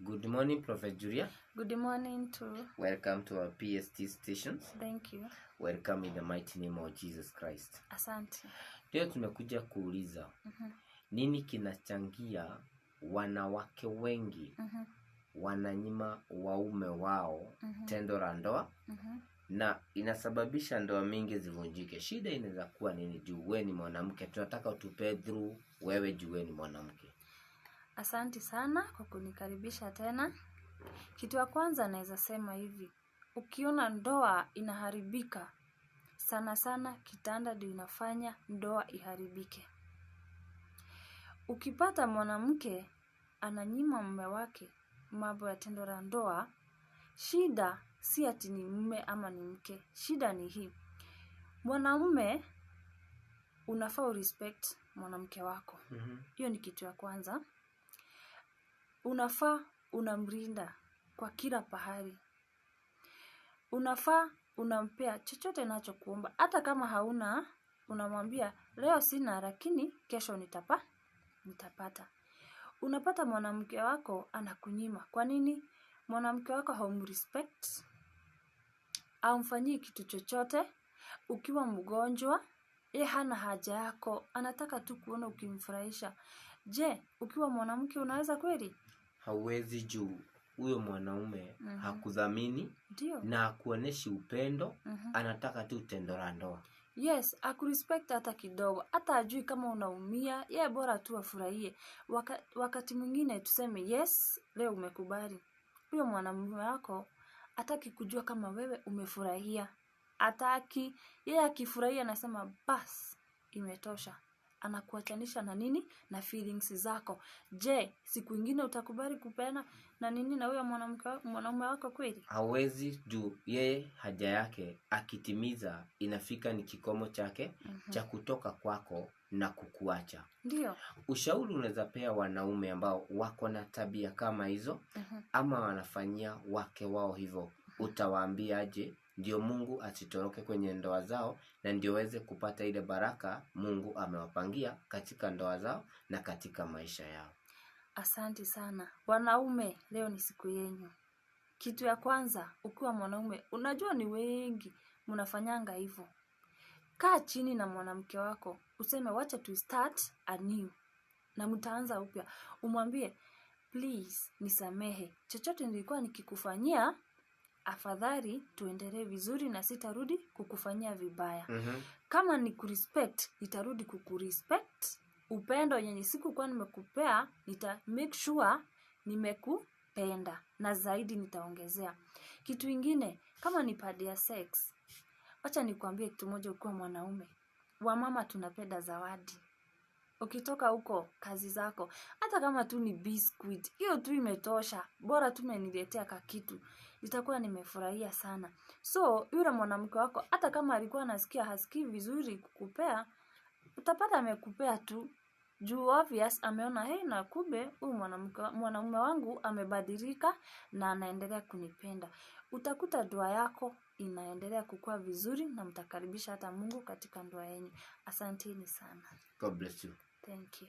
Good morning, Prophet Julia. Good morning to. Welcome to our PST stations. Thank you. Welcome in the mighty name of Jesus Christ. Asante. Leo tumekuja kuuliza nini kinachangia wanawake wengi wananyima waume wao tendo la ndoa na inasababisha ndoa mingi zivunjike. Shida inaweza kuwa nini? Juu wewe ni mwanamke, tunataka utupe through wewe juu wewe ni mwanamke. Asante sana kwa kunikaribisha tena. Kitu ya kwanza naweza sema hivi. Ukiona ndoa inaharibika, sana sana kitanda ndio inafanya ndoa iharibike. Ukipata mwanamke ananyima mume wake mambo ya tendo la ndoa, shida si ati ni mume ama ni mke. Shida ni hii. Mwanamume unafaa urespect mwanamke wako. Hiyo ni kitu ya kwanza. Unafaa unamrinda kwa kila pahali. Unafaa unampea chochote anachokuomba. Hata kama hauna, unamwambia leo sina lakini kesho nitapata. Unapata mwanamke wako anakunyima. Kwa nini? Mwanamke wako haumrespect, haumfanyii kitu chochote. Ukiwa mgonjwa, yeye hana haja yako, anataka tu kuona ukimfurahisha. Je, ukiwa mwanamke unaweza kweli? Hauwezi juu huyo mwanaume hakudhamini na hakuoneshi upendo, anataka tu tendo la ndoa. Yes, akurespect hata kidogo. Hata ajui kama unaumia, yeye bora tu afurahie. Wakati mwingine tuseme yes, leo umekubali. Huyo mwanamume wako hataki kujua kama wewe umefurahia. Hataki, yeye akifurahia anasema bas, imetosha. Anakuachanisha na nini? Na feelings zako. Je, siku nyingine utakubali kupeana na nini na huyo mwanamume wako kweli? Hawezi juu yeye haja yake akitimiza inafika ni kikomo chake cha kutoka kwako na kukuacha. Ndio. Ushauri unaweza pea wanaume ambao wako na tabia kama hizo ama wanafanyia wake wao hivyo. Utawaambia aje ndio Mungu asitoroke kwenye ndoa zao na ndio waweze kupata ile baraka Mungu amewapangia katika ndoa zao na katika maisha yao? Asante sana. Wanaume, leo ni siku yenu. Kitu ya kwanza, ukiwa mwanaume, unajua ni wengi mnafanyanga hivyo. Kaa chini na mwanamke wako, useme wacha tu start anew. Na mtaanza upya. Umwambie, please nisamehe. Chochote nilikuwa nikikufanyia, afadhali tuendelee vizuri na sitarudi kukufanyia vibaya. Kama ni kurespect, nitarudi kukurespect. Upendo yenye sikuwa nimekupea, nita make sure nimekupenda na zaidi nitaongezea. Kitu kingine, kama ni padi ya sex, acha nikwambie kitu moja ukiwa mwanaume. Wamama tunapenda zawadi. Ukitoka huko kazi zako, hata kama tu ni biscuit, hiyo tu imetosha. Bora tu umeniletea kakitu, nitakuwa nimefurahia sana. So, yule mwanamke wako hata kama alikuwa anasikia hasikii vizuri kukupea, utapata amekupea tu. Juu obvious ameona na kumbe huyu mwanamume wangu amebadilika na anaendelea kunipenda. Utakuta ndoa yako inaendelea kukua vizuri na mtakaribisha hata Mungu katika ndoa yenu. Asanteni sana. God bless you. Thank you.